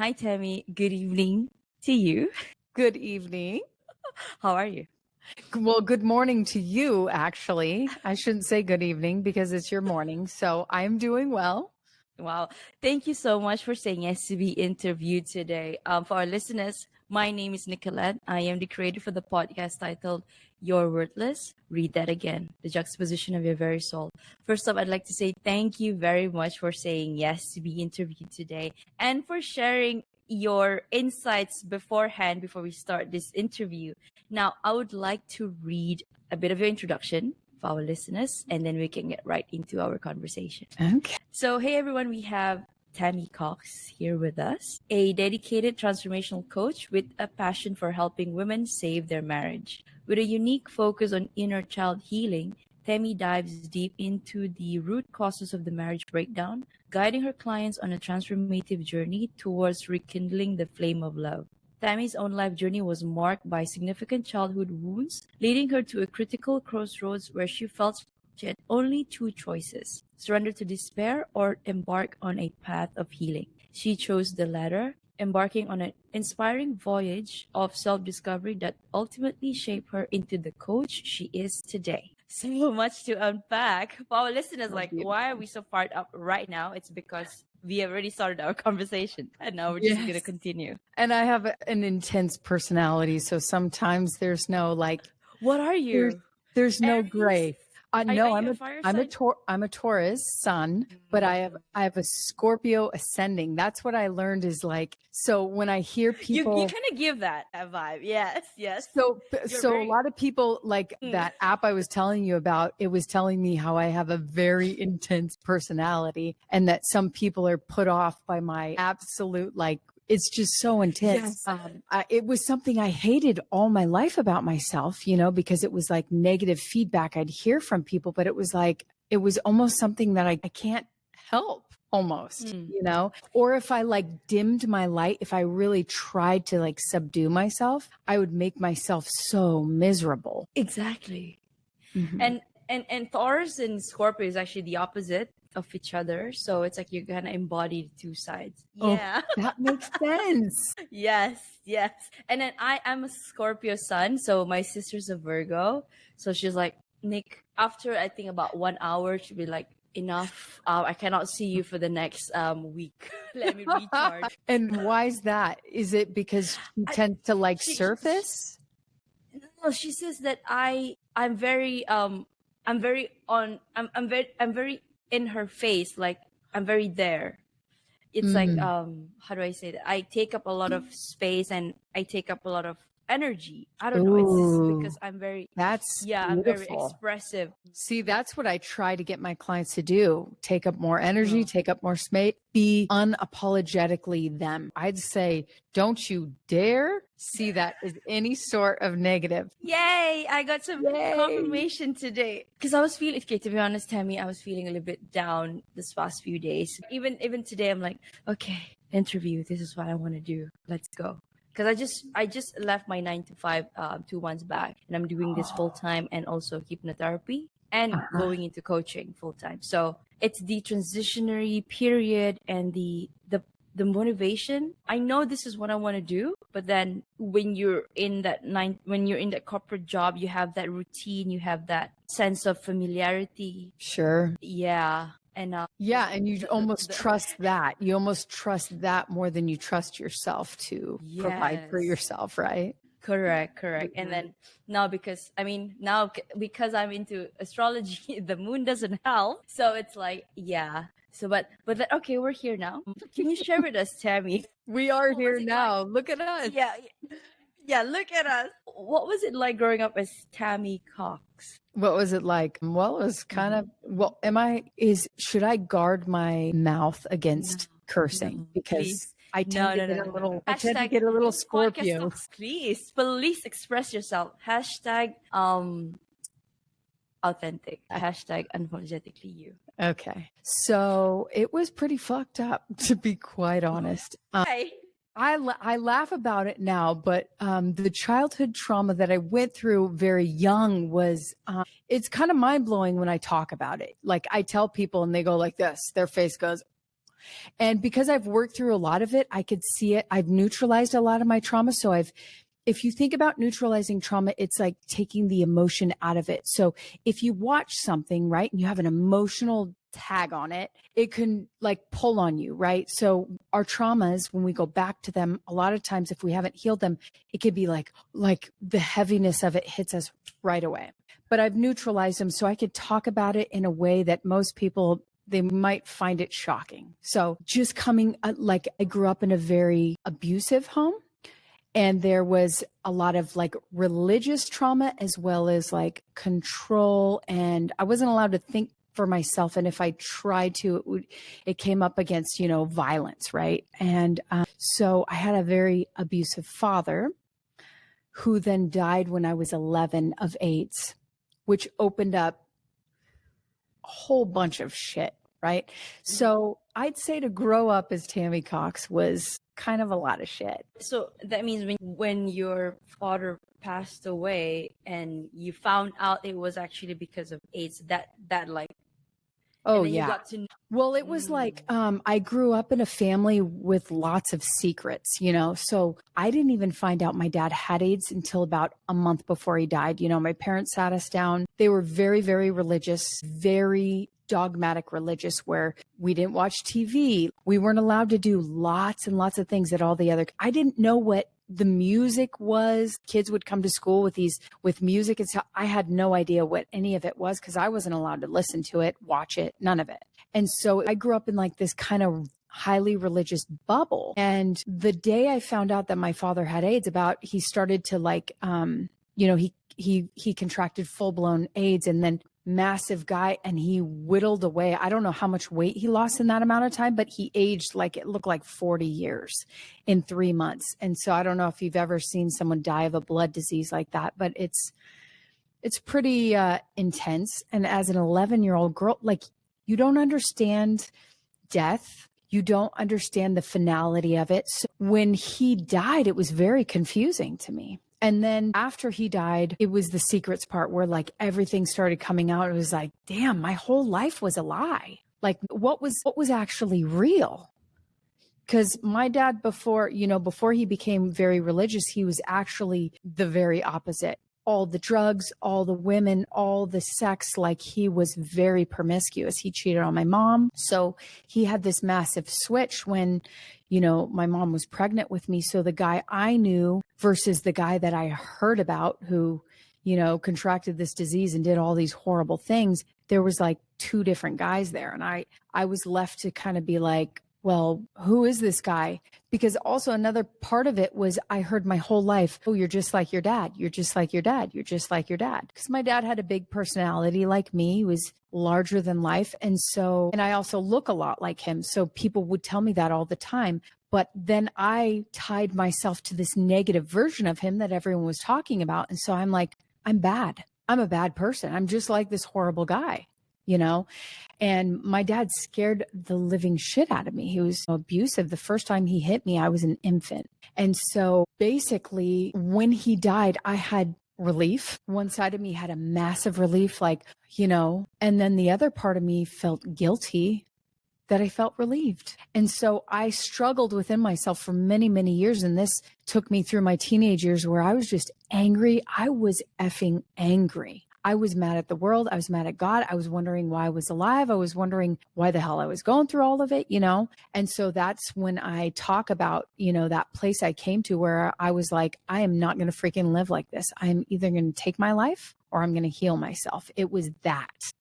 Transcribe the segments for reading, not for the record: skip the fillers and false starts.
Hi, Tammy. Good evening to you. Good evening. How are you? Well, good morning to you, actually. I shouldn't say good evening because it's your morning. So I'm doing well. Wow. Thank you so much for saying yes to be interviewed today. For our listeners, my name is Nicolette. I am the creator for the podcast titled You're Worthless. Read that again. The juxtaposition of your very soul. First off, I'd like to say thank you very much for saying yes to be interviewed today and for sharing your insights beforehand before we start this interview. Now, I would like to read a bit of your introduction for our listeners, and then we can get right into our conversation. Okay. So, hey everyone, we have Tammy Cox here with us, a dedicated transformational coach with a passion for helping women save their marriage. With a unique focus on inner child healing, Tammy dives deep into the root causes of the marriage breakdown, guiding her clients on a transformative journey towards rekindling the flame of love. Tammy's own life journey was marked by significant childhood wounds, leading her to a critical crossroads where she felt she had only two choices: surrender to despair or embark on a path of healing. She chose the latter, embarking on an inspiring voyage of self-discovery that ultimately shaped her into the coach she is today. So much to unpack. For our listeners, why are we so fired up right now? It's because we have already started our conversation and now we're just going to continue. And I have an intense personality. So sometimes there's no what are you? There's no Aries? gray. No, I'm a Taurus sun, but I have a Scorpio ascending. That's what I learned is so when I hear people, you kind of give that a vibe. Yes. So a lot of people that app I was telling you about, it was telling me how I have a very intense personality and that some people are put off by my absolute it's just so intense. Yes. It was something I hated all my life about myself, because it was negative feedback I'd hear from people, but it was almost something that I can't help almost, or if I dimmed my light, if I really tried to subdue myself, I would make myself so miserable. Exactly. Mm-hmm. And Taurus and Scorpio is actually the opposite of each other. So it's you're going to embody the two sides. Yeah. Oh, that makes sense. Yes. And then I'm a Scorpio sun. So my sister's a Virgo. So she's like, Nick, after I think about 1 hour, she'll be like, enough. I cannot see you for the next week. Let me recharge. And why is that? Is it because she tends to surface? No, she says that I'm very in her face, I'm very there. It's how do I say that? I take up a lot of space and I take up a lot of energy. I don't know. It's just because I'm very I'm very expressive. See, that's what I try to get my clients to do. Take up more energy, take up more space, be unapologetically them. I'd say, don't you dare see that as any sort of negative. Yay! I got some confirmation today. Because I was feeling, to be honest, Tammy, I was feeling a little bit down this past few days. Even today, I'm like, okay, interview. This is what I want to do. Let's go. Because I just left my 9 to 5 2 months back, and I'm doing this full time and also hypnotherapy and going into coaching full time. So it's the transitionary period and the motivation. I know this is what I want to do, but then when you're in that corporate job, you have that routine, you have that sense of familiarity. Sure. Yeah. And and you almost trust that. You almost trust that more than you trust yourself to provide for yourself, right? Correct. Mm-hmm. And then now because I'm into astrology, the moon doesn't help. So it's So, but okay, we're here now. Can you share with us, Tammy? We are here now. Look at us. Yeah, look at us. What was it like growing up as Tammy Cox? What was it like? Well, it was kind of, should I guard my mouth against cursing? Because I tend to get a little Scorpio. Please express yourself. Hashtag authentic. Hashtag unapologetically you. Okay. So it was pretty fucked up, to be quite honest. I laugh about it now, but the childhood trauma that I went through very young was, it's kind of mind blowing when I talk about it. I tell people and they go like this, their face goes, And because I've worked through a lot of it, I could see it. I've neutralized a lot of my trauma. So if you think about neutralizing trauma, it's like taking the emotion out of it. So if you watch something, right, and you have an emotional tag on it, it can like pull on you, right? So our traumas, when we go back to them, a lot of times if we haven't healed them, it could be like the heaviness of it hits us right away. But I've neutralized them so I could talk about it in a way that most people, they might find it shocking. So just coming, like I grew up in a very abusive home. And there was a lot of like religious trauma as well as like control. And I wasn't allowed to think for myself. And if I tried to, it came up against, violence, right? And so I had a very abusive father who then died when I was 11 of AIDS, which opened up a whole bunch of shit, right? So I'd say to grow up as Tammy Cox was kind of a lot of shit. So that means when your father passed away and you found out it was actually because of AIDS, that like, oh yeah. You got to... Well, it was like I grew up in a family with lots of secrets, so I didn't even find out my dad had AIDS until about a month before he died. My parents sat us down. They were very, very religious, very dogmatic religious, where we didn't watch TV. We weren't allowed to do lots and lots of things that all the other, I didn't know what the music was. Kids would come to school with music and stuff. I had no idea what any of it was because I wasn't allowed to listen to it, watch it, none of it. And so I grew up in like this kind of highly religious bubble. And the day I found out that my father had AIDS, he started to like, he contracted full blown AIDS, and then massive guy, and he whittled away. I don't know how much weight he lost in that amount of time, but he aged like it looked like 40 years in 3 months. And so I don't know if you've ever seen someone die of a blood disease like that, but it's pretty intense. And as an 11-year-old girl, like, you don't understand death. You don't understand the finality of it. So when he died, it was very confusing to me. And then after he died, it was the secrets part where like everything started coming out. It was like, damn, my whole life was a lie. Like what was actually real? Because my dad before he became very religious, he was actually the very opposite. All the drugs, all the women, all the sex, like he was very promiscuous. He cheated on my mom. So he had this massive switch when, my mom was pregnant with me. So the guy I knew versus the guy that I heard about who, contracted this disease and did all these horrible things, there was like two different guys there. And I was left to kind of be like, well, who is this guy? Because also another part of it was I heard my whole life, oh, you're just like your dad. You're just like your dad. You're just like your dad. Because my dad had a big personality like me. He was larger than life. And I also look a lot like him. So people would tell me that all the time. But then I tied myself to this negative version of him that everyone was talking about. And so I'm like, I'm bad. I'm a bad person. I'm just like this horrible guy. And my dad scared the living shit out of me. He was abusive. The first time he hit me, I was an infant. And so basically when he died, I had relief. One side of me had a massive relief, and then the other part of me felt guilty that I felt relieved. And so I struggled within myself for many, many years. And this took me through my teenage years where I was just angry. I was effing angry. I was mad at the world. I was mad at God. I was wondering why I was alive. I was wondering why the hell I was going through all of it, And so that's when I talk about, that place I came to where I was like, I am not going to freaking live like this. I'm either going to take my life or I'm going to heal myself. It was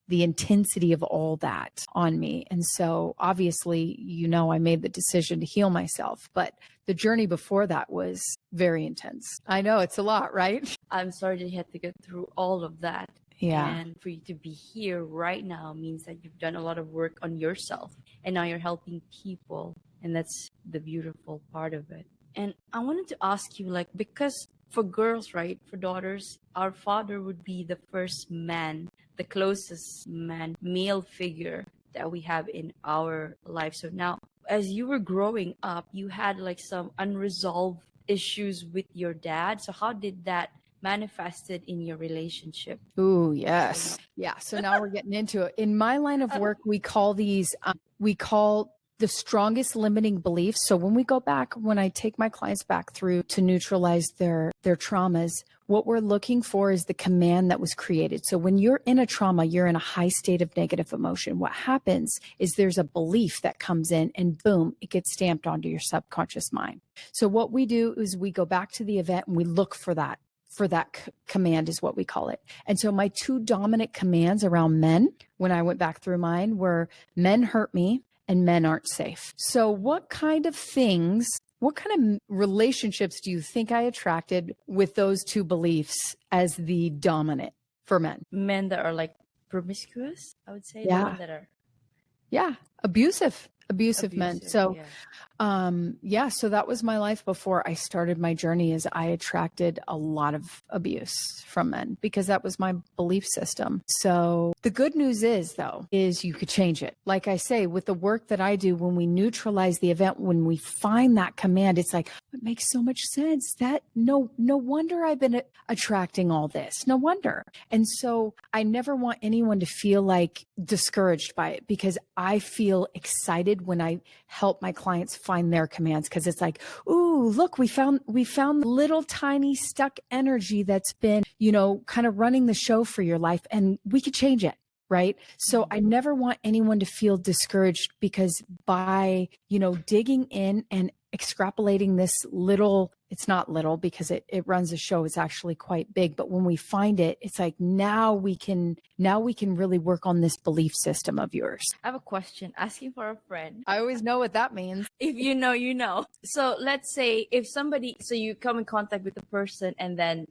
the intensity of all that on me. And so obviously, I made the decision to heal myself, but the journey before that was very intense. I know it's a lot, right? I'm sorry that you had to go through all of that. Yeah. And for you to be here right now means that you've done a lot of work on yourself and now you're helping people. And that's the beautiful part of it. And I wanted to ask you, because for girls, right, for daughters, our father would be the first man, the closest man, male figure that we have in our life. So now, as you were growing up, you had some unresolved issues with your dad. So how did that manifested in your relationship? Ooh, this. Yeah. So now we're getting into it. In my line of work, we call the strongest limiting beliefs. So when we go back, when I take my clients back through to neutralize their traumas, what we're looking for is the command that was created. So when you're in a trauma, you're in a high state of negative emotion. What happens is there's a belief that comes in and boom, it gets stamped onto your subconscious mind. So what we do is we go back to the event and we look for that. Command is what we call it. And so my two dominant commands around men, when I went back through mine, were men hurt me and men aren't safe. So what kind of relationships do you think I attracted with those two beliefs as the dominant for men? Men that are like promiscuous, I would say. Yeah. Men that are abusive men. So yeah. So that was my life before I started my journey. Is I attracted a lot of abuse from men because that was my belief system. So the good news is you could change it. Like I say, with the work that I do, when we neutralize the event, when we find that command, it's like, it makes so much sense. That no wonder I've been attracting all this. No wonder. And so I never want anyone to feel like discouraged by it, because I feel excited when I help my clients find their commands, because it's like, ooh, look, we found little tiny stuck energy that's been, kind of running the show for your life, and we could change it. Right. So I never want anyone to feel discouraged, because by, digging in and extrapolating this little, it's not little because it runs the show. It's actually quite big. But when we find it, it's like, now we can really work on this belief system of yours. I have a question. Asking for a friend. I always know what that means. If you know, you know. So let's say so you come in contact with the person and then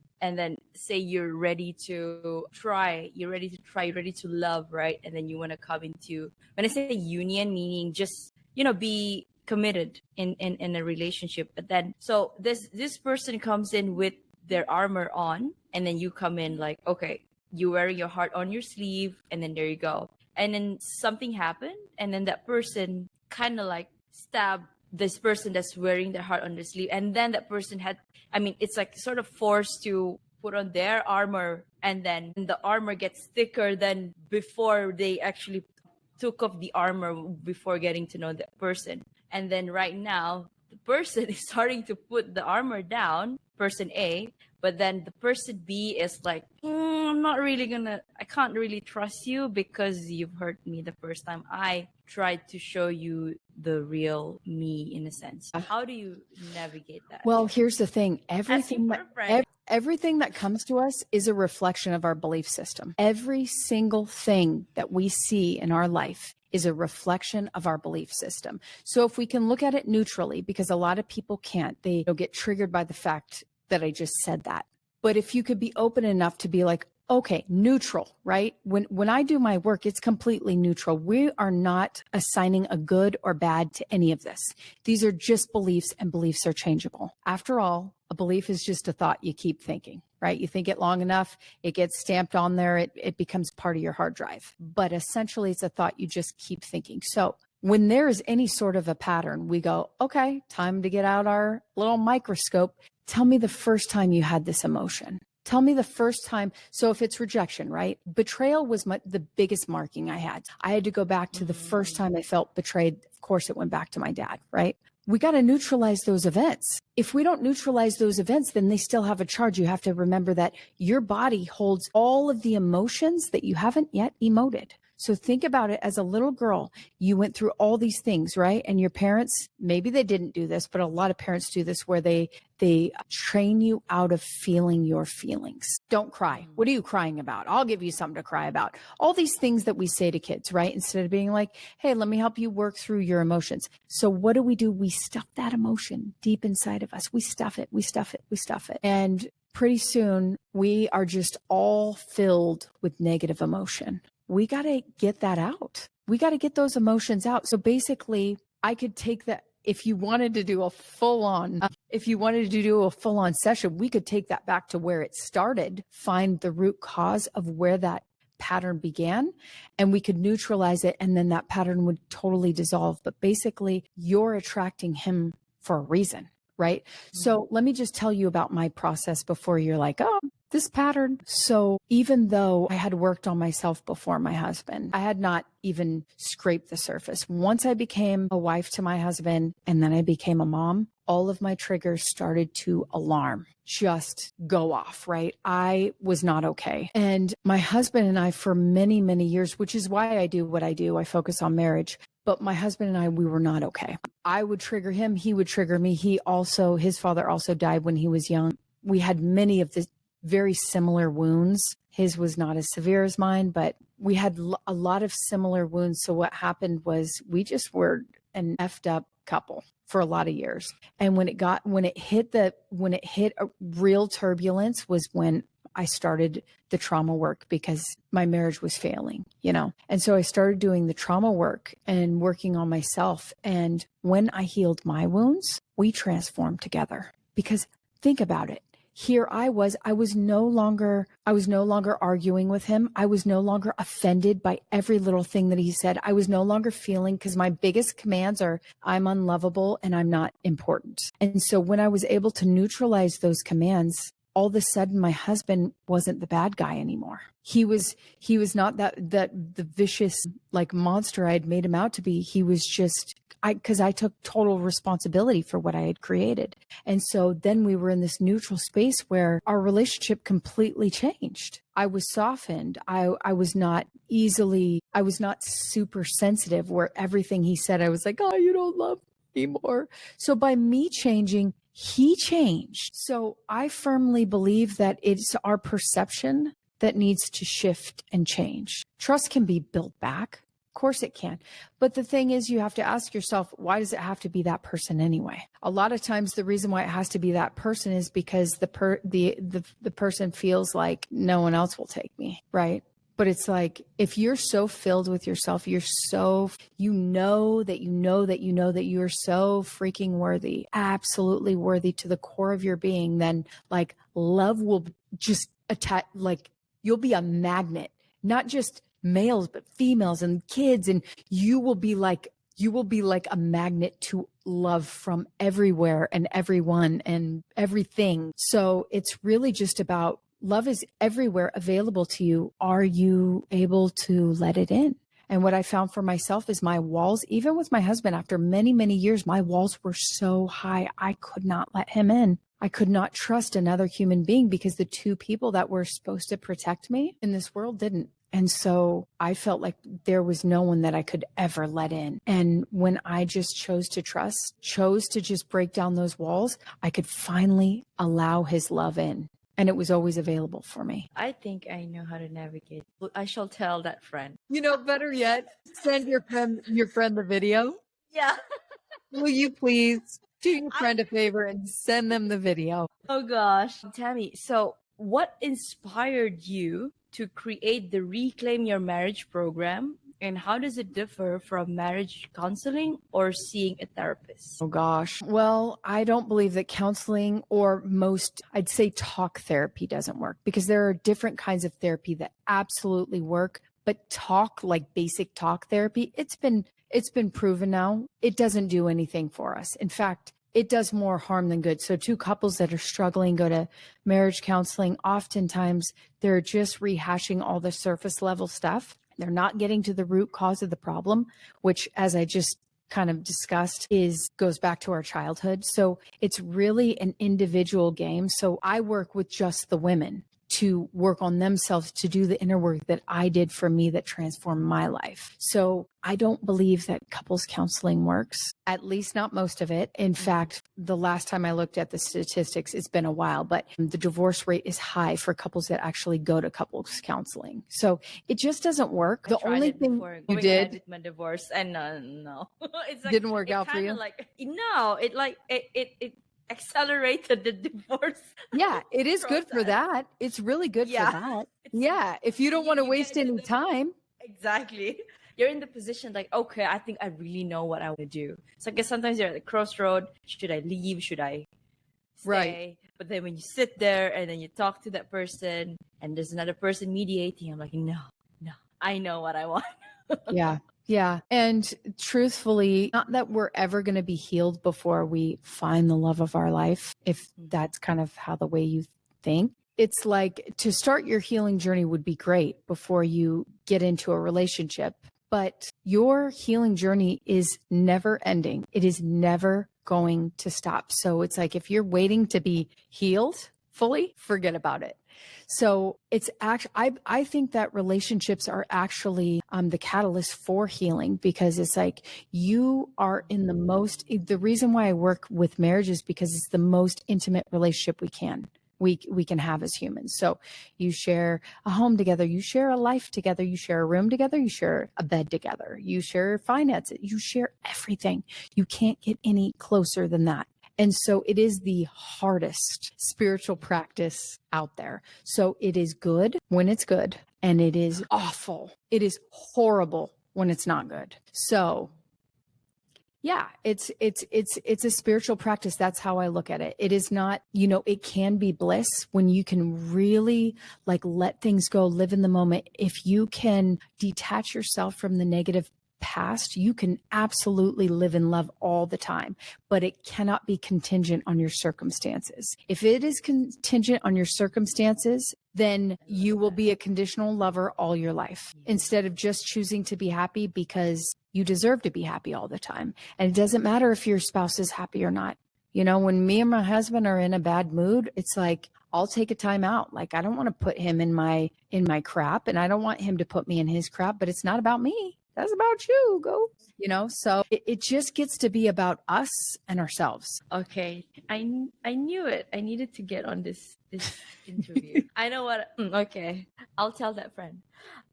say you're ready to try, you're ready to love, right? And then you want to come into, when I say union, meaning just, be committed in a relationship. But then, so this person comes in with their armor on, and then you come in like, okay, you wearing your heart on your sleeve, and then there you go. And then something happened, and then that person kind of like stabbed this person that's wearing their heart on their sleeve. And then that person it's like sort of forced to put on their armor, and then the armor gets thicker than before they actually took off the armor before getting to know that person. And then right now, the person is starting to put the armor down, person A, but then the person B is like, I can't really trust you because you've hurt me the first time. I tried to show you the real me, in a sense. How do you navigate that? Well, here's the thing. Everything that comes to us is a reflection of our belief system. Every single thing that we see in our life is a reflection of our belief system. So if we can look at it neutrally, because a lot of people can't, they get triggered by the fact that I just said that. But if you could be open enough to be like, okay, neutral, right? When I do my work, it's completely neutral. We are not assigning a good or bad to any of this. These are just beliefs, and beliefs are changeable. After all, a belief is just a thought you keep thinking, right? You think it long enough, it gets stamped on there, it becomes part of your hard drive. But essentially, it's a thought you just keep thinking. So when there is any sort of a pattern, we go, okay, time to get out our little microscope. Tell me the first time you had this emotion. Tell me the first time. So if it's rejection, right? Betrayal was the biggest marking I had. I had to go back to the first time I felt betrayed. Of course, it went back to my dad, right? We got to neutralize those events. If we don't neutralize those events, then they still have a charge. You have to remember that your body holds all of the emotions that you haven't yet emoted. So think about it as a little girl. You went through all these things, right? And your parents, maybe they didn't do this, but a lot of parents do this, where they train you out of feeling your feelings. Don't cry. What are you crying about? I'll give you something to cry about. All these things that we say to kids, right? Instead of being like, hey, let me help you work through your emotions. So what do? We stuff that emotion deep inside of us. We stuff it. And pretty soon we are just all filled with negative emotion. We got to get that out. We got to get those emotions out. So basically, I could take that. If you wanted to do a full-on session, we could take that back to where it started, find the root cause of where that pattern began, and we could neutralize it, and then that pattern would totally dissolve. But basically, you're attracting him for a reason, right? Mm-hmm. So let me just tell you about my process before you're like, oh, this pattern. So even though I had worked on myself before my husband, I had not even scraped the surface. Once I became a wife to my husband and then I became a mom, all of my triggers started to alarm, just go off, right? I was not okay. And my husband and I, for many, many years, which is why I do what I do, I focus on marriage. But my husband and I, we were not okay. I would trigger him. He would trigger me. His father also died when he was young. We had many of the very similar wounds. His was not as severe as mine, but we had a lot of similar wounds. So what happened was we just were an effed up couple for a lot of years. And when it hit a real turbulence was when I started the trauma work, because my marriage was failing, And so I started doing the trauma work and working on myself. And when I healed my wounds, we transformed together. Because think about it. Here I was no longer arguing with him. I was no longer offended by every little thing that he said. I was no longer feeling, because my biggest commands are, I'm unlovable and I'm not important. And so when I was able to neutralize those commands, all of a sudden my husband wasn't the bad guy anymore. He was not the vicious like monster I had made him out to be. He was just, because I took total responsibility for what I had created. And so then we were in this neutral space where our relationship completely changed. I was softened. I was not super sensitive, where everything he said, I was like, oh, you don't love me anymore. So by me changing, he changed. So I firmly believe that it's our perception that needs to shift and change. Trust can be built back. Of course it can. But the thing is, you have to ask yourself, why does it have to be that person anyway? A lot of times the reason why it has to be that person is because the person feels like no one else will take me, right? But it's like, if you're so filled with yourself, you know that you're so freaking worthy, absolutely worthy to the core of your being, then like love will just attach, like you'll be a magnet, not just males, but females and kids. And you will be like a magnet to love from everywhere and everyone and everything. So it's really just about, love is everywhere available to you. Are you able to let it in? And what I found for myself is my walls, even with my husband, after many, many years, my walls were so high, I could not let him in. I could not trust another human being, because the two people that were supposed to protect me in this world didn't. And so I felt like there was no one that I could ever let in. And when I just chose to trust, chose to just break down those walls, I could finally allow his love in. And it was always available for me. I think I know how to navigate. I shall tell that friend. Better yet, send your friend the video. Yeah. Will you please do your friend a favor and send them the video? Oh gosh. Tammy, so what inspired you to create the Reclaim Your Marriage program? And how does it differ from marriage counseling or seeing a therapist? Oh gosh. Well, I don't believe that counseling, or I'd say talk therapy, doesn't work, because there are different kinds of therapy that absolutely work. But like basic talk therapy, it's been proven now, it doesn't do anything for us. In fact, it does more harm than good. So two couples that are struggling go to marriage counseling. Oftentimes they're just rehashing all the surface level stuff. They're not getting to the root cause of the problem, which, as I just kind of discussed, goes back to our childhood. So it's really an individual game. So I work with just the women to work on themselves, to do the inner work that I did for me that transformed my life. So I don't believe that couples counseling works, at least not most of it. In fact, the last time I looked at the statistics, it's been a while, but the divorce rate is high for couples that actually go to couples counseling. So it just doesn't work. The only thing you did with my divorce, and no, it's like, didn't work out for you. Like, no, it accelerated the divorce. Yeah, it is good for that. It's really good for that. Yeah, if you don't want to waste any time. Exactly. You're in the position like, okay, I think I really know what I want to do. So I guess sometimes you're at the crossroad. Should I leave? Should I stay? Right. But then when you sit there and then you talk to that person and there's another person mediating, I'm like, no, I know what I want. Yeah. Yeah. And truthfully, not that we're ever going to be healed before we find the love of our life, if that's kind of how the way you think. it's like to start your healing journey would be great before you get into a relationship, but your healing journey is never ending. It is never going to stop. So it's like if you're waiting to be healed fully, forget about it. So it's actually, I think that relationships are actually the catalyst for healing, because it's like you are in the reason why I work with marriage is because it's the most intimate relationship we can have as humans. So you share a home together, you share a life together, you share a room together, you share a bed together, you share finances, you share everything. You can't get any closer than that. And so it is the hardest spiritual practice out there. So it is good when it's good, and it is awful. It is horrible when it's not good. So yeah, it's a spiritual practice. That's how I look at it. It is not, it can be bliss when you can really like let things go, live in the moment. If you can detach yourself from the negative past, you can absolutely live in love all the time, but it cannot be contingent on your circumstances. If it is contingent on your circumstances, then you will be a conditional lover all your life instead of just choosing to be happy because you deserve to be happy all the time. And it doesn't matter if your spouse is happy or not. When me and my husband are in a bad mood, it's like, I'll take a time out. Like, I don't want to put him in my crap, and I don't want him to put me in his crap, but it's not about me. That's about you. Go, so it just gets to be about us and ourselves. Okay. I knew it. I needed to get on this interview. I know what. Okay. I'll tell that friend.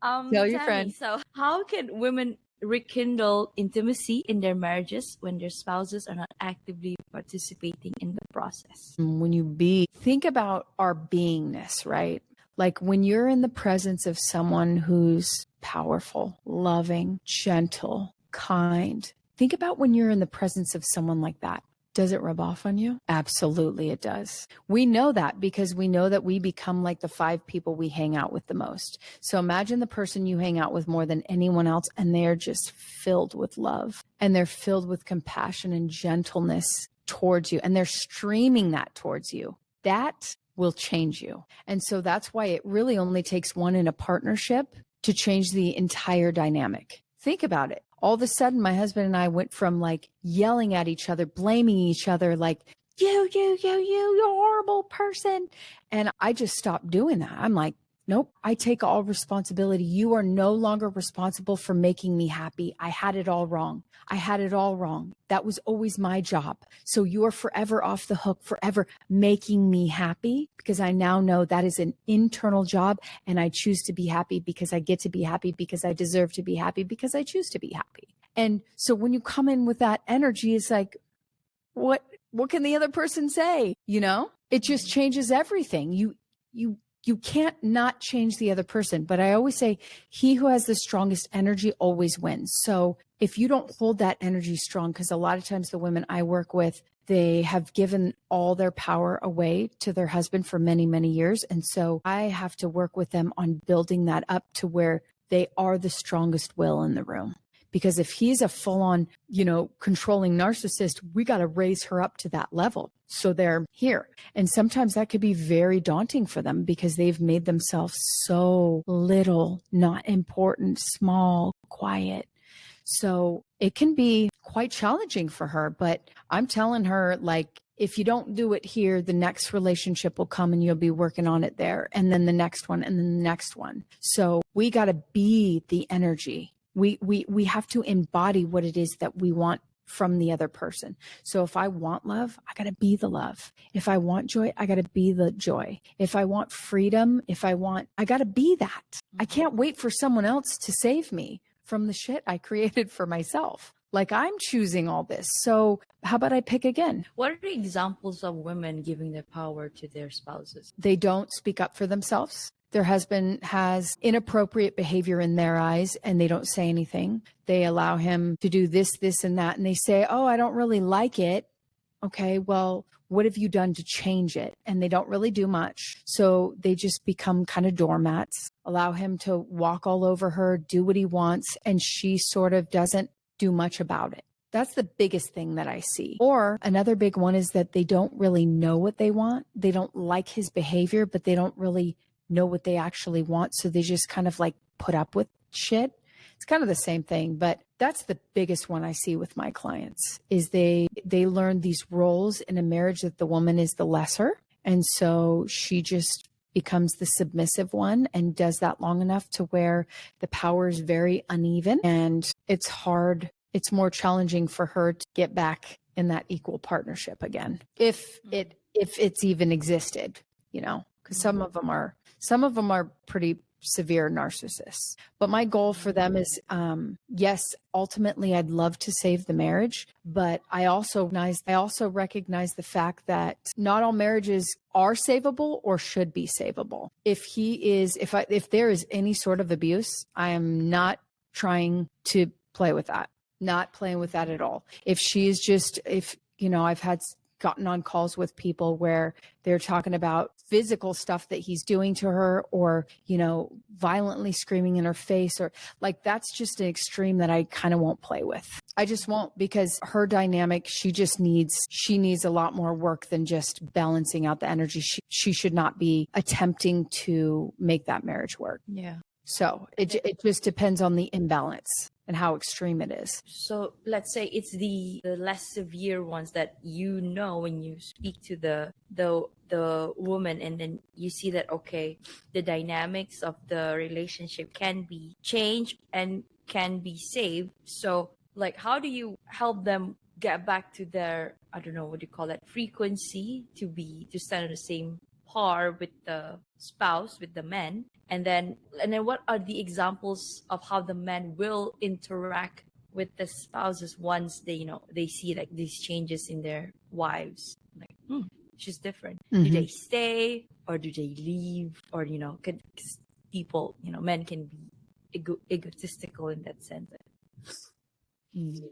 Tell your Tammy, friend. so how can women rekindle intimacy in their marriages when their spouses are not actively participating in the process? When think about our beingness, right? Like when you're in the presence of someone who's powerful, loving, gentle, kind, think about when you're in the presence of someone like that. Does it rub off on you? Absolutely, it does. We know that because we know that we become like the 5 people we hang out with the most. So imagine the person you hang out with more than anyone else, and they're just filled with love, and they're filled with compassion and gentleness towards you, and they're streaming that towards you. That will change you. And so that's why it really only takes one in a partnership to change the entire dynamic. Think about it. All of a sudden, my husband and I went from like yelling at each other, blaming each other, like, you horrible person. And I just stopped doing that. I'm like, nope, I take all responsibility. You are no longer responsible for making me happy. I had it all wrong. That was always my job. So you are forever off the hook, forever making me happy, because I now know that is an internal job, and I choose to be happy because I get to be happy, because I deserve to be happy, because I choose to be happy. And so when you come in with that energy, it's like, what can the other person say? It just changes everything. You can't not change the other person. But I always say, he who has the strongest energy always wins. So if you don't hold that energy strong, because a lot of times the women I work with, they have given all their power away to their husband for many, many years. And so I have to work with them on building that up to where they are the strongest will in the room. Because if he's a full-on, controlling narcissist, we got to raise her up to that level. So they're here. And sometimes that could be very daunting for them because they've made themselves so little, not important, small, quiet. So it can be quite challenging for her. But I'm telling her, like, if you don't do it here, the next relationship will come and you'll be working on it there. And then the next one, and then the next one. So we got to be the energy. We have to embody what it is that we want from the other person. So if I want love, I got to be the love. If I want joy, I got to be the joy. If I want freedom, I got to be that. I can't wait for someone else to save me from the shit I created for myself. Like, I'm choosing all this. So how about I pick again? What are the examples of women giving their power to their spouses? They don't speak up for themselves. Their husband has inappropriate behavior in their eyes and they don't say anything. They allow him to do this, this, and that. And they say, oh, I don't really like it. Okay, well, what have you done to change it? And they don't really do much. So they just become kind of doormats, allow him to walk all over her, do what he wants. And she sort of doesn't do much about it. That's the biggest thing that I see. Or another big one is that they don't really know what they want. They don't like his behavior, but they don't really know what they actually want. So they just kind of like put up with shit. It's kind of the same thing, but that's the biggest one I see with my clients is they learn these roles in a marriage that the woman is the lesser. And so she just becomes the submissive one and does that long enough to where the power is very uneven and it's hard. It's more challenging for her to get back in that equal partnership again, if it's even existed, you know, because some of them are pretty severe narcissists. But my goal for them is, yes, ultimately I'd love to save the marriage, but I also recognize the fact that not all marriages are savable or should be savable. If there is any sort of abuse, I am not trying to play with that. Not playing with that at all. If I've gotten on calls with people where they're talking about physical stuff that he's doing to her or, violently screaming in her face or like, that's just an extreme that I kind of won't play with. I just won't because her dynamic, she needs a lot more work than just balancing out the energy. She should not be attempting to make that marriage work. Yeah. So it just depends on the imbalance and how extreme it is. So let's say it's the less severe ones that when you speak to the woman and then you see that, okay, the dynamics of the relationship can be changed and can be saved. So like, how do you help them get back to their, I don't know, what do you call that, frequency to stand on the same par with the spouse, with the men? And then what are the examples of how the men will interact with the spouses once they see like these changes in their wives? Like, she's different. Mm-hmm. Do they stay or do they leave? Or, cause people, men can be egotistical in that sense. Mm-hmm.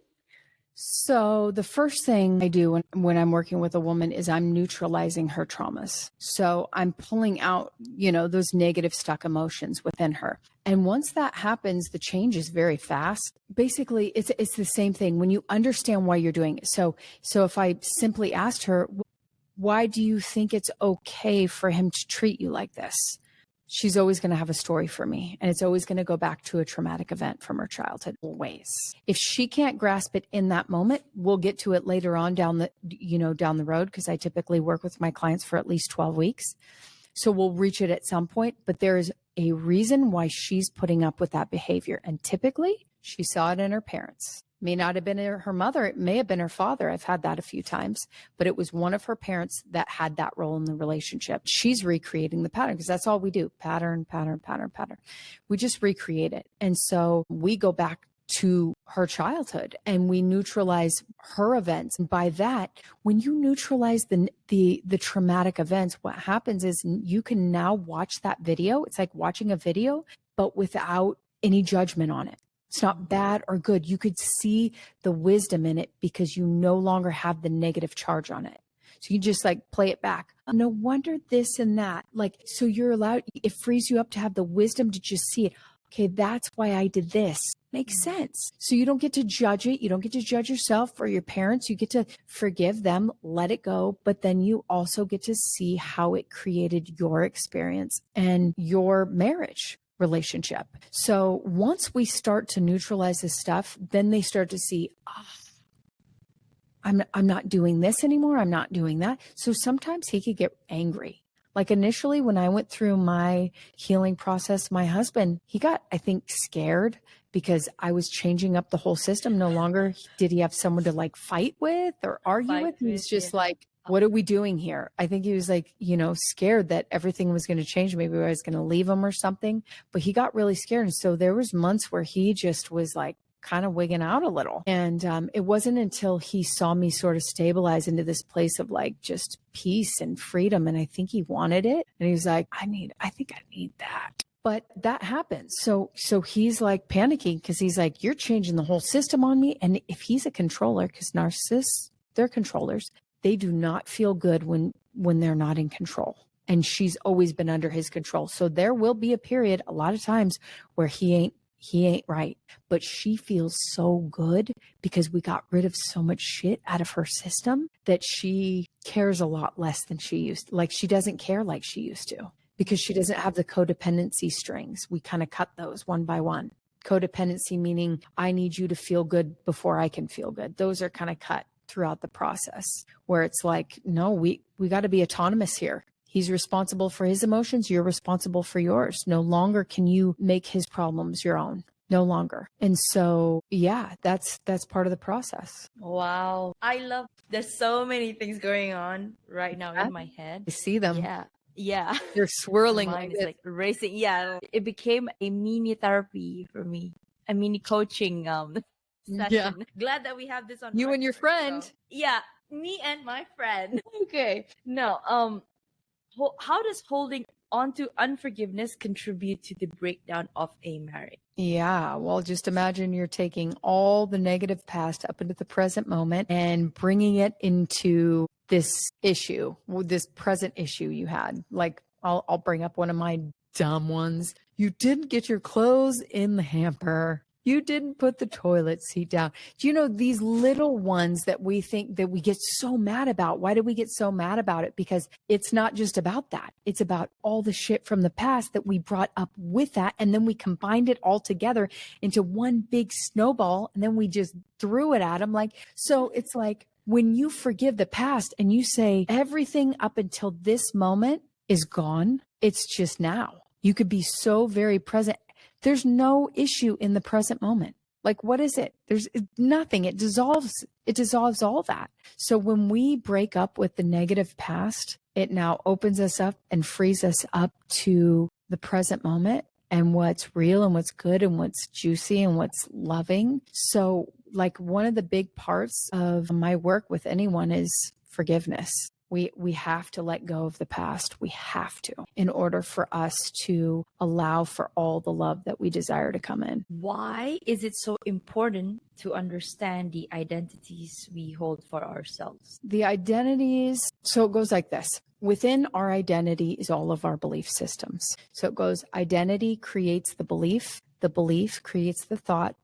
So the first thing I do when I'm working with a woman is I'm neutralizing her traumas. So I'm pulling out, those negative stuck emotions within her. And once that happens, the change is very fast. Basically, it's the same thing when you understand why you're doing it. So if I simply asked her, why do you think it's okay for him to treat you like this? She's always going to have a story for me. And it's always going to go back to a traumatic event from her childhood, always. If she can't grasp it in that moment, we'll get to it later on down the road, because I typically work with my clients for at least 12 weeks. So we'll reach it at some point, but there is a reason why she's putting up with that behavior. And typically she saw it in her parents. May not have been her mother. It may have been her father. I've had that a few times, but it was one of her parents that had that role in the relationship. She's recreating the pattern because that's all we do. Pattern. We just recreate it. And so we go back to her childhood and we neutralize her events. And by that, when you neutralize the traumatic events, what happens is you can now watch that video. It's like watching a video, but without any judgment on it. It's not bad or good. You could see the wisdom in it because you no longer have the negative charge on it. So you just like play it back. No wonder this and that. Like, so you're allowed, it frees you up to have the wisdom to just see it. Okay, that's why I did this. Makes sense. So you don't get to judge it. You don't get to judge yourself or your parents. You get to forgive them, let it go. But then you also get to see how it created your experience and your marriage relationship. So once we start to neutralize this stuff, then they start to see, I'm not doing this anymore. I'm not doing that. So sometimes he could get angry. Like initially when I went through my healing process, my husband, he got, I think, scared because I was changing up the whole system. No longer did he have someone to like fight with or argue with. He was just like, what are we doing here? I think he was like, scared that everything was going to change. Maybe I was going to leave him or something, but he got really scared. And so there was months where he just was like kind of wigging out a little. And it wasn't until he saw me sort of stabilize into this place of like just peace and freedom. And I think he wanted it. And he was like, I think I need that. But that happens. So he's like panicking because he's like, you're changing the whole system on me. And if he's a controller, because narcissists, they're controllers, they do not feel good when they're not in control. And she's always been under his control. So there will be a period, a lot of times, where he ain't he ain't right. But she feels so good because we got rid of so much shit out of her system that she cares a lot less than she used to. Like, she doesn't care like she used to because she doesn't have the codependency strings. We kind of cut those one by one. Codependency meaning I need you to feel good before I can feel good. Those are kind of cut throughout the process, where it's like, no, we got to be autonomous here. He's responsible for his emotions. You're responsible for yours. No longer can you make his problems your own. No longer. And so, yeah, that's part of the process. Wow. I love, there's so many things going on right now in my head. I see them. Yeah. Yeah. They're swirling. Mine is like racing. Yeah. It became a mini therapy for me, a mini coaching session. Yeah. Glad that we have this on you and your record, friend. so. Yeah. Me and my friend. Okay. No. How does holding on to unforgiveness contribute to the breakdown of a marriage? Yeah, well, just imagine you're taking all the negative past up into the present moment and bringing it into this issue, this present issue you had. Like, I'll bring up one of my dumb ones. You didn't get your clothes in the hamper. You didn't put the toilet seat down. Do you know these little ones that we think that we get so mad about? Why do we get so mad about it? Because it's not just about that. It's about all the shit from the past that we brought up with that. And then we combined it all together into one big snowball. And then we just threw it at them. Like, so it's like when you forgive the past and you say everything up until this moment is gone, it's just now. You could be so very present. There's no issue in the present moment. Like, what is it? There's nothing. It dissolves all that. So when we break up with the negative past, it now opens us up and frees us up to the present moment and what's real and what's good and what's juicy and what's loving. So like one of the big parts of my work with anyone is forgiveness. We have to let go of the past. We have to, in order for us to allow for all the love that we desire to come in. Why is it so important to understand the identities we hold for ourselves? The identities, so it goes like this. Within our identity is all of our belief systems. So it goes, identity creates the belief creates the thought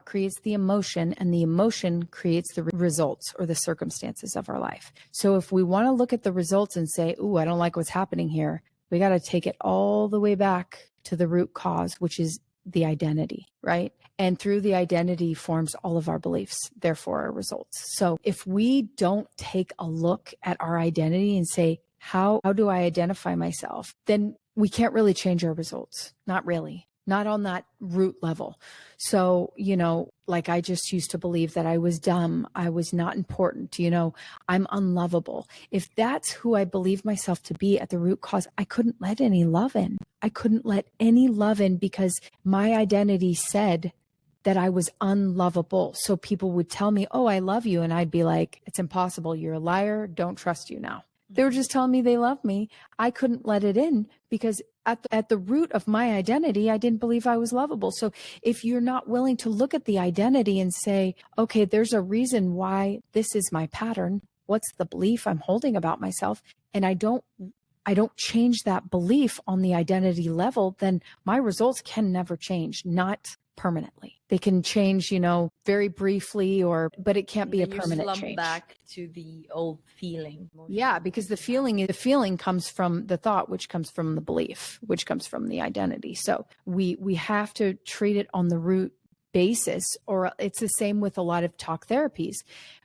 creates the emotion, and the emotion creates the results or the circumstances of our life. So if we want to look at the results and say, ooh, I don't like what's happening here, we got to take it all the way back to the root cause, which is the identity, right? And through the identity forms all of our beliefs, therefore our results. So if we don't take a look at our identity and say, how do I identify myself? Then we can't really change our results. Not really. Not on that root level. So, like I just used to believe that I was dumb. I was not important. I'm unlovable. If that's who I believe myself to be at the root cause, I couldn't let any love in. I couldn't let any love in because my identity said that I was unlovable. So people would tell me, oh, I love you. And I'd be like, it's impossible. You're a liar. Don't trust you now. They were just telling me they love me. I couldn't let it in because at the root of my identity, I didn't believe I was lovable. So if you're not willing to look at the identity and say, okay, there's a reason why this is my pattern. What's the belief I'm holding about myself? And I don't change that belief on the identity level, then my results can never change, not permanently. They can change, very briefly, but it can't be a permanent change. Back to the old feeling. Yeah, because the feeling comes from the thought, which comes from the belief, which comes from the identity. So we have to treat it on the root basis, or it's the same with a lot of talk therapies.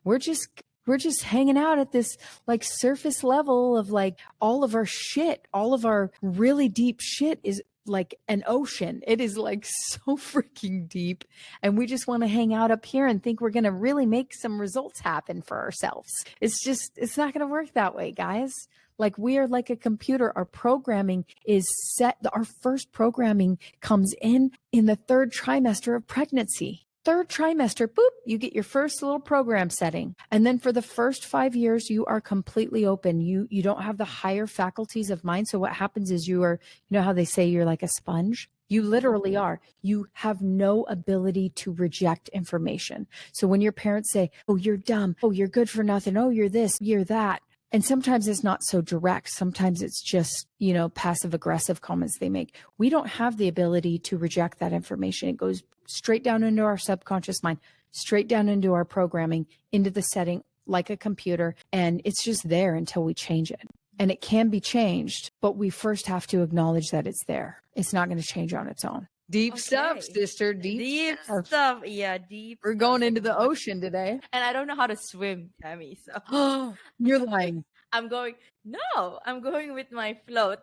We're just hanging out at this like surface level of like all of our shit, all of our really deep shit is like an ocean. It is like so freaking deep. And we just want to hang out up here and think we're going to really make some results happen for ourselves. It's not going to work that way, guys. Like we are like a computer. Our programming is set. Our first programming comes in the third trimester of pregnancy. Third trimester, boop, you get your first little program setting. And then for the first 5 years, you are completely open. You don't have the higher faculties of mind. So what happens is you are, how they say you're like a sponge? You literally are. You have no ability to reject information. So when your parents say, oh, you're dumb. Oh, you're good for nothing. Oh, you're this, you're that. And sometimes it's not so direct. Sometimes it's just, passive aggressive comments they make. We don't have the ability to reject that information. It goes straight down into our subconscious mind, straight down into our programming, into the setting like a computer. And it's just there until we change it. And it can be changed, but we first have to acknowledge that it's there. It's not going to change on its own. Deep stuff, sister. Deep stuff. Yeah, deep. We're going into the ocean today. And I don't know how to swim, Tammy. So you're lying. I'm going with my float.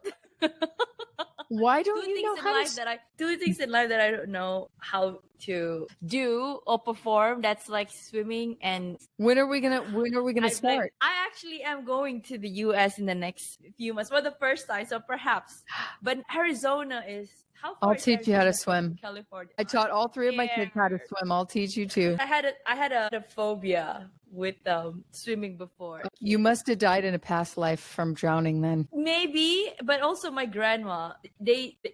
Why don't you know how to... Two things in life that I don't know how to do or perform. That's like swimming and... When are we gonna start? Like, I actually am going to the US in the next few months for the first time, so perhaps. But Arizona is... How far? I'll teach you how to swim. California. I taught all three of my kids how to swim. I'll teach you too. I had a phobia with swimming before. You must have died in a past life from drowning then. Maybe, but also my grandma,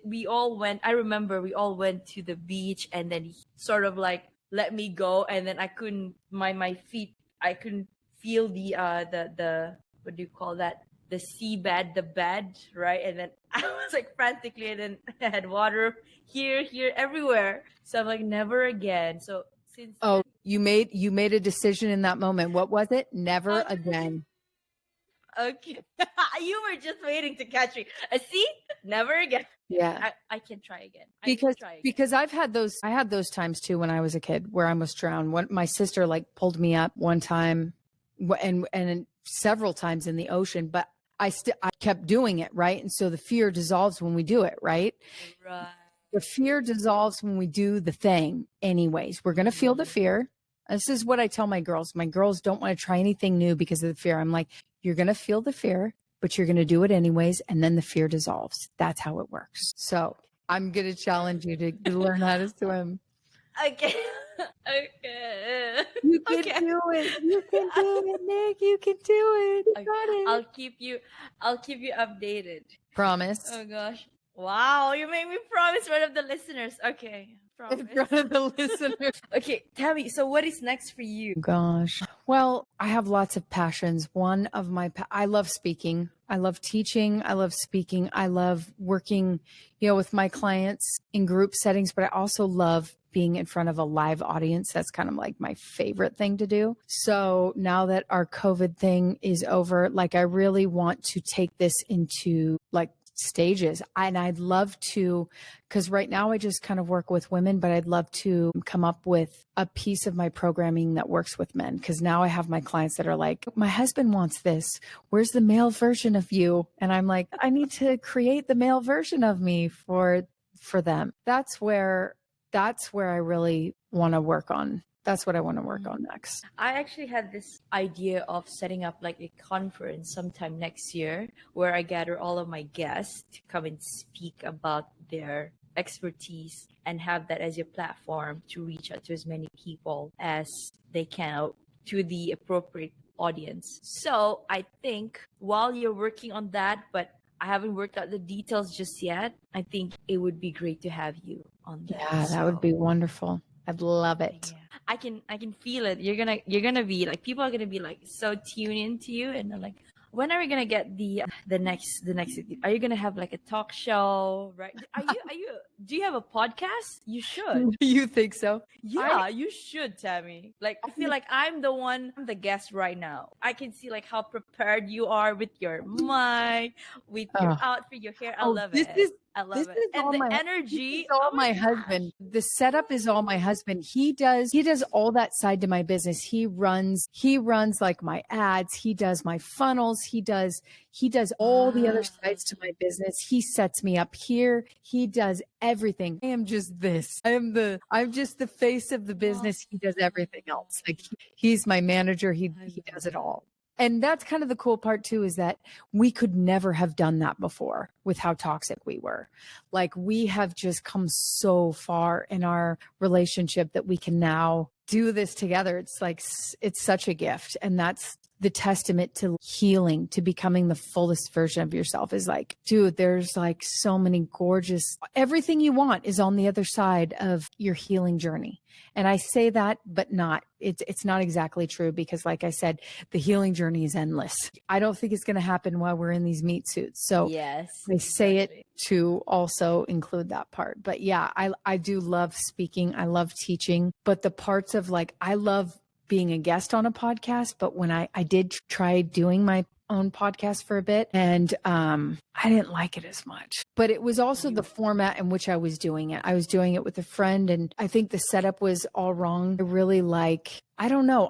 we all went to the beach, and then he sort of like let me go, and then I couldn't my feet, I couldn't feel the what do you call that? The seabed, the bed, right? And then I was like frantically, and then I had water here, everywhere. So I'm like, never again. So since you made a decision in that moment. What was it? Never again. Okay. You were just waiting to catch me. See? Never again. Yeah. I can try again. Because I had those times too when I was a kid where I almost drowned. My sister like pulled me up one time and several times in the ocean, but I kept doing it, right? And so the fear dissolves when we do it, right? Right. The fear dissolves when we do the thing anyways. We're going to feel the fear. This is what I tell my girls. My girls don't want to try anything new because of the fear. I'm like, you're going to feel the fear, but you're going to do it anyways. And then the fear dissolves. That's how it works. So I'm going to challenge you to learn how to swim. Okay. Okay. You can do it. You can do it, Nick. You can do it. You got it. I'll keep you updated. Promise. Oh gosh. Wow, you made me promise in front of the listeners. Okay. Promise. In front of the listeners. Okay, Tammy, so what is next for you? Gosh. Well, I have lots of passions. One of I love speaking. I love teaching. I love speaking. I love working, with my clients in group settings, but I also love being in front of a live audience. That's kind of like my favorite thing to do. So now that our COVID thing is over, like I really want to take this into like stages. And I'd love to, because right now I just kind of work with women, but I'd love to come up with a piece of my programming that works with men. Because now I have my clients that are like, my husband wants this. Where's the male version of you? And I'm like, I need to create the male version of me for them. That's where I really want to work on. That's what I want to work on next. I actually had this idea of setting up like a conference sometime next year where I gather all of my guests to come and speak about their expertise and have that as your platform to reach out to as many people as they can, to the appropriate audience. So I think while you're working on that, but I haven't worked out the details just yet, I think it would be great to have you on that. Yeah, that would be wonderful. I'd love it. Yeah. I can feel it. You're gonna be like, people are gonna be like so tuned into you, and they're like, when are we gonna get the next? Are you gonna have like a talk show? Right? Do you have a podcast? You should. You think so? Yeah, you should, Tammy. Like, I feel like I'm the guest right now. I can see like how prepared you are with your mic, with your outfit, your hair. I love it. I love it. And the energy. This is all my husband. The setup is all my husband. He does all that side to my business. He runs like my ads. He does my funnels. He does all the other sides to my business. He sets me up here. He does everything. I am just this. I'm just the face of the business. He does everything else. Like he's my manager. He does it all. And that's kind of the cool part too, is that we could never have done that before with how toxic we were. Like we have just come so far in our relationship that we can now do this together. It's like, it's such a gift. And that's the testament to healing, to becoming the fullest version of yourself is like, dude, there's like so many gorgeous, everything you want is on the other side of your healing journey. And I say that, but it's not exactly true because like I said, the healing journey is endless. I don't think it's going to happen while we're in these meat suits. So yes, I say it to also include that part. But yeah, I do love speaking. I love teaching, but the parts of like, I love being a guest on a podcast. But when I did try doing my own podcast for a bit and I didn't like it as much, but it was also the format in which I was doing it. I was doing it with a friend and I think the setup was all wrong. I really I don't know.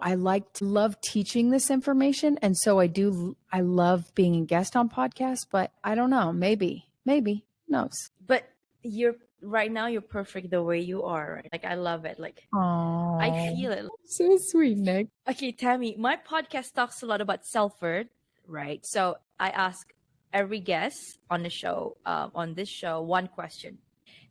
Love teaching this information. And so I love being a guest on podcasts, but I don't know, maybe, who knows? But right now you're perfect the way you are, right? Like I love it. Like Oh, I feel it. so sweet, Nick. Okay, Tammy, my podcast talks a lot about self-worth, right? So I ask every guest on the show, on this show, one question.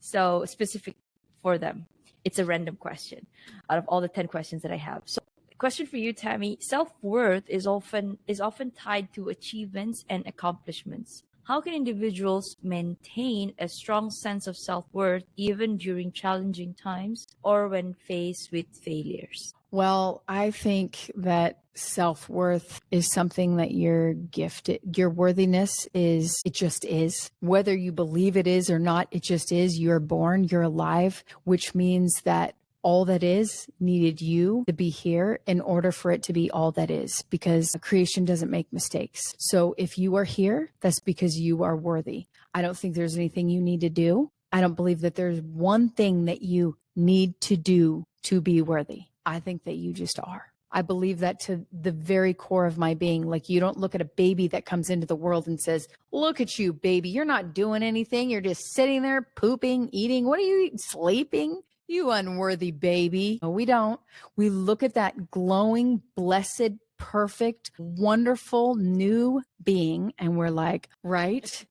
So specific for them. It's a random question out of all the 10 questions that I have. So question for you, Tammy. Self-worth is often tied to achievements and accomplishments. How can individuals maintain a strong sense of self-worth even during challenging times or when faced with failures? Well, I think that self-worth is something that you're gifted. Your worthiness it just is. Whether you believe it is or not, it just is. You're born, you're alive, which means that all that is needed you to be here in order for it to be all that is, because creation doesn't make mistakes. So if you are here, that's because you are worthy. I don't think there's anything you need to do. I don't believe that there's one thing that you need to do to be worthy. I think that you just are. I believe that to the very core of my being. Like you don't look at a baby that comes into the world and says, look at you, baby. You're not doing anything. You're just sitting there pooping, eating. What are you eating? Sleeping? You unworthy baby. No, we don't. We look at that glowing, blessed, perfect, wonderful new being and we're like, right?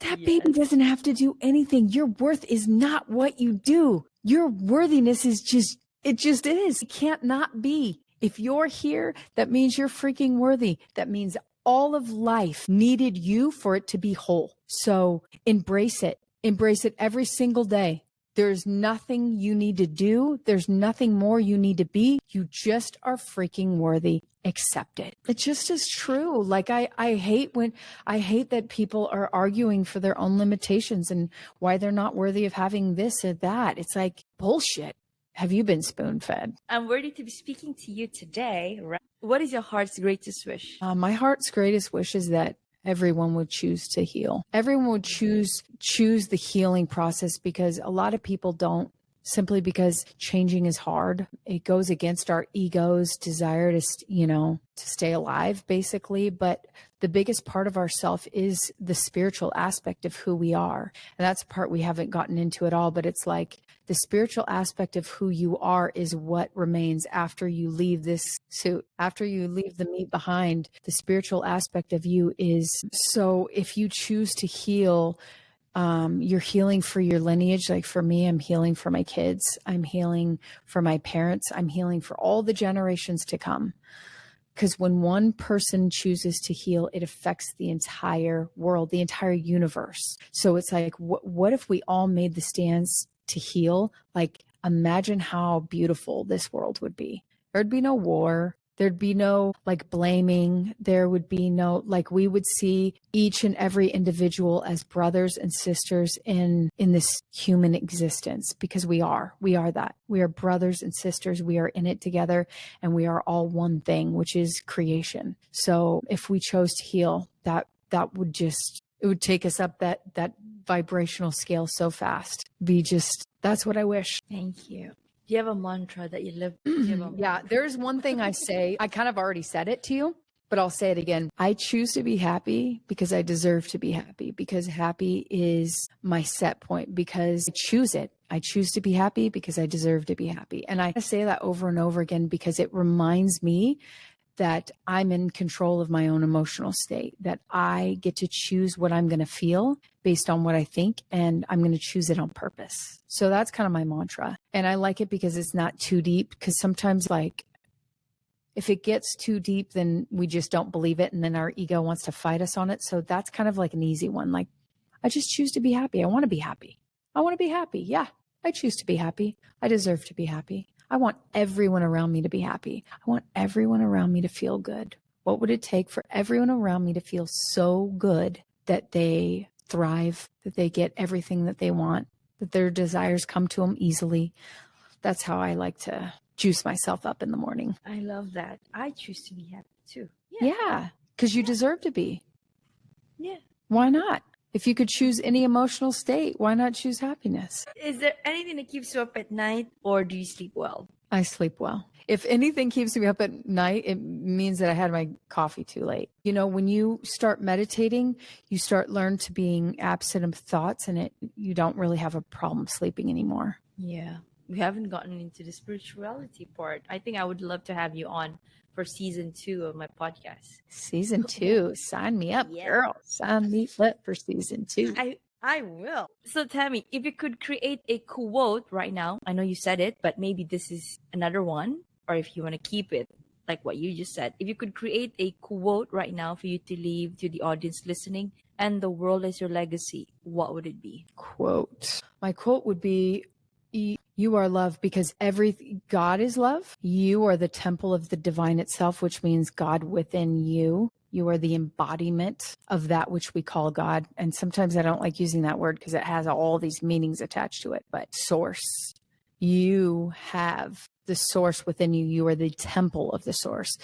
That baby doesn't have to do anything. Your worth is not what you do. Your worthiness is just, it just is. It can't not be. If you're here, that means you're freaking worthy. That means all of life needed you for it to be whole. So embrace it. Embrace it every single day. There's nothing you need to do. There's nothing more you need to be. You just are freaking worthy. Accept it. It just is true. Like I hate that people are arguing for their own limitations and why they're not worthy of having this or that. It's like bullshit. Have you been spoon-fed? I'm worthy to be speaking to you today. Right? What is your heart's greatest wish? My heart's greatest wish is that everyone would choose to heal. Everyone would choose the healing process, because a lot of people don't, simply because changing is hard. It goes against our ego's desire to stay alive, basically. But the biggest part of ourself is the spiritual aspect of who we are. And that's the part we haven't gotten into at all. But it's like the spiritual aspect of who you are is what remains after you leave this suit, after you leave the meat behind. The spiritual aspect of you is, so if you choose to heal, you're healing for your lineage. Like for me, I'm healing for my kids. I'm healing for my parents. I'm healing for all the generations to come. Because when one person chooses to heal, it affects the entire world, the entire universe. So it's like, what if we all made the stance to heal? Like, imagine how beautiful this world would be. There'd be no war. There'd be no like blaming. There would be no, like, we would see each and every individual as brothers and sisters in this human existence, because we are that. We are brothers and sisters. We are in it together, and we are all one thing, which is creation. So if we chose to heal, that would just, it would take us up that vibrational scale so fast. That's what I wish. Thank you. Do you have a mantra that you live? Yeah, there's one thing I say. I kind of already said it to you, but I'll say it again. I choose to be happy because I deserve to be happy, because happy is my set point, because I choose it. I choose to be happy because I deserve to be happy. And I say that over and over again because it reminds me that I'm in control of my own emotional state, that I get to choose what I'm going to feel based on what I think, and I'm going to choose it on purpose. So that's kind of my mantra. And I like it because it's not too deep, because sometimes like if it gets too deep, then we just don't believe it. And then our ego wants to fight us on it. So that's kind of like an easy one. Like, I just choose to be happy. I want to be happy. I want to be happy. Yeah, I choose to be happy. I deserve to be happy. I want everyone around me to be happy. I want everyone around me to feel good. What would it take for everyone around me to feel so good that they thrive, that they get everything that they want, that their desires come to them easily? That's how I like to juice myself up in the morning. I love that. I choose to be happy too. Yeah, because you deserve to be. Yeah. Why not? If you could choose any emotional state, why not choose happiness? Is there anything that keeps you up at night, or do you sleep well? I sleep well. If anything keeps me up at night, it means that I had my coffee too late. You know, when you start meditating, you start learn to being absent of thoughts, and you don't really have a problem sleeping anymore. Yeah. We haven't gotten into the spirituality part. I think I would love to have you on for season 2 of my podcast. Season 2, sign me up, girl. Sign me up for season 2. I will. So Tammy, if you could create a quote right now, I know you said it, but maybe this is another one, or if you want to keep it like what you just said. If you could create a quote right now for you to leave to the audience listening and the world as your legacy, what would it be? Quote. My quote would be, you are love, because God is love. You are the temple of the divine itself, which means God within you. You are the embodiment of that which we call God. And sometimes I don't like using that word because it has all these meanings attached to it, but source. You have the source within you. You are the temple of the source.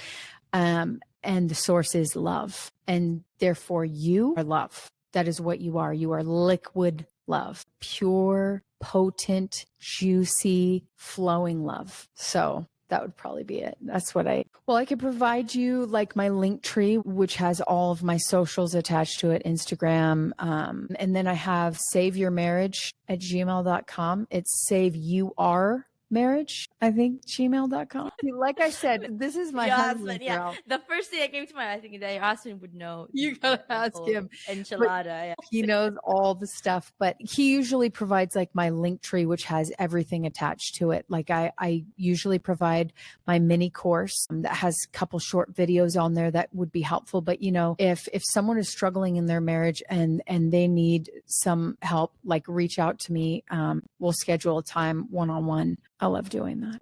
And the source is love. And therefore you are love. That is what you are. You are liquid love, pure, potent, juicy, flowing love. So that would probably be it. That's what I could provide you like my link tree, which has all of my socials attached to it, Instagram. And then I have saveyourmarriage@gmail.com. It's saveyourmarriage, I think, gmail.com. Like I said, this is my husband. Yeah. The first thing that came to mind, I think that your husband would know. You gotta ask him. Enchilada. Yeah. He knows all the stuff, but he usually provides like my link tree, which has everything attached to it. Like I usually provide my mini course that has a couple short videos on there that would be helpful. But you know, if someone is struggling in their marriage and they need some help, like reach out to me. We'll schedule a time one-on-one. I love doing that.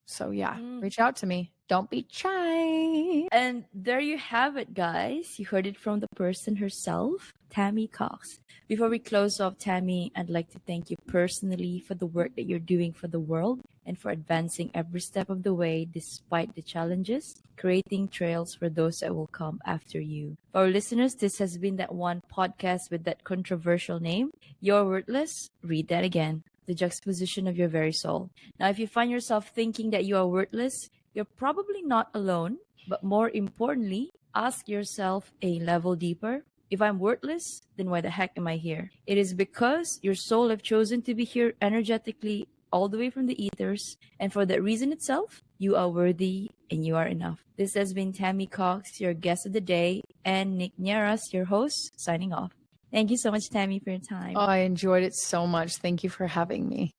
So yeah, reach out to me. Don't be shy. And there you have it, guys. You heard it from the person herself, Tammy Cox. Before we close off, Tammy, I'd like to thank you personally for the work that you're doing for the world and for advancing every step of the way despite the challenges, creating trails for those that will come after you. For our listeners, this has been that one podcast with that controversial name, You're Worthless. Read that again. The juxtaposition of your very soul. Now, if you find yourself thinking that you are worthless, you're probably not alone. But more importantly, ask yourself a level deeper. If I'm worthless, then why the heck am I here? It is because your soul have chosen to be here energetically all the way from the ethers. And for that reason itself, you are worthy and you are enough. This has been Tammy Cox, your guest of the day, and Nick Nieras, your host, signing off. Thank you so much, Tammy, for your time. Oh, I enjoyed it so much. Thank you for having me.